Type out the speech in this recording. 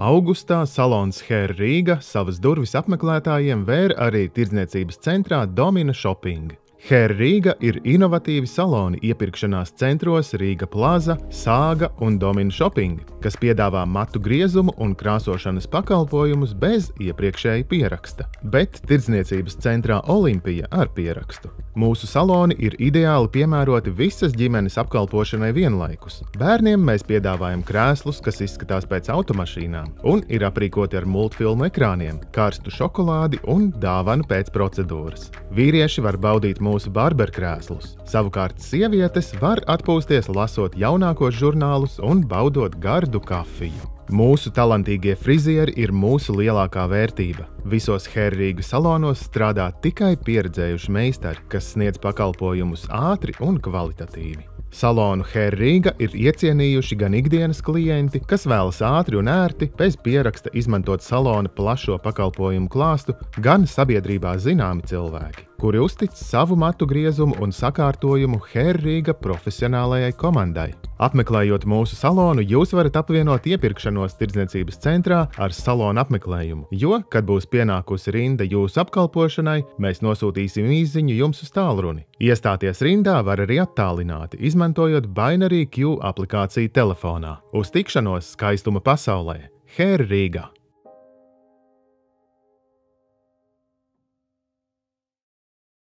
Augustā salons Hair Rīga savas durvis apmeklētājiem vēra arī tirdzniecības centrā Domina Shopping. Hair Rīga ir inovatīvi saloni iepirkšanās centros Rīga Plaza, Sāga un Domina Shopping, kas piedāvā matu griezumu un krāsošanas pakalpojumus bez iepriekšēja pieraksta, bet tirdzniecības centrā Olimpija ar pierakstu. Mūsu saloni ir ideāli piemēroti visas ģimenes apkalpošanai vienlaikus. Bērniem mēs piedāvājam krēslus, kas izskatās pēc automašīnām, un ir aprīkoti ar multfilmu ekrāniem, karstu šokolādi un dāvanu pēc procedūras. Vīrieši var baudīt mūsu barberkrēslus. Savukārt sievietes var atpūsties lasot jaunākos žurnālus un baudot gardu kafiju. Mūsu talantīgie frizieri ir mūsu lielākā vērtība. Visos Hair Rīga salonos strādā tikai pieredzējuši meistari, kas sniedz pakalpojumus ātri un kvalitatīvi. Salonu Hair Rīga ir iecienījuši gan ikdienas klienti, kas vēlas ātri un ērti, bez pieraksta izmantot salona plašo pakalpojumu klāstu, gan sabiedrībā zināmi cilvēki, kuri uztic savu matu griezumu un sakārtojumu Hair Rīga profesionālajai komandai. Apmeklējot mūsu salonu, jūs varat apvienot iepirkšanos tirdzniecības centrā ar salonu apmeklējumu, jo, kad būs pienākusi rinda jūsu apkalpošanai, mēs nosūtīsim īsziņu jums uz tālruni. Iestāties rindā var arī attālināti, izmantojot Binary Q aplikāciju telefonā. Uz tikšanos skaistuma pasaulē! Hair Rīga!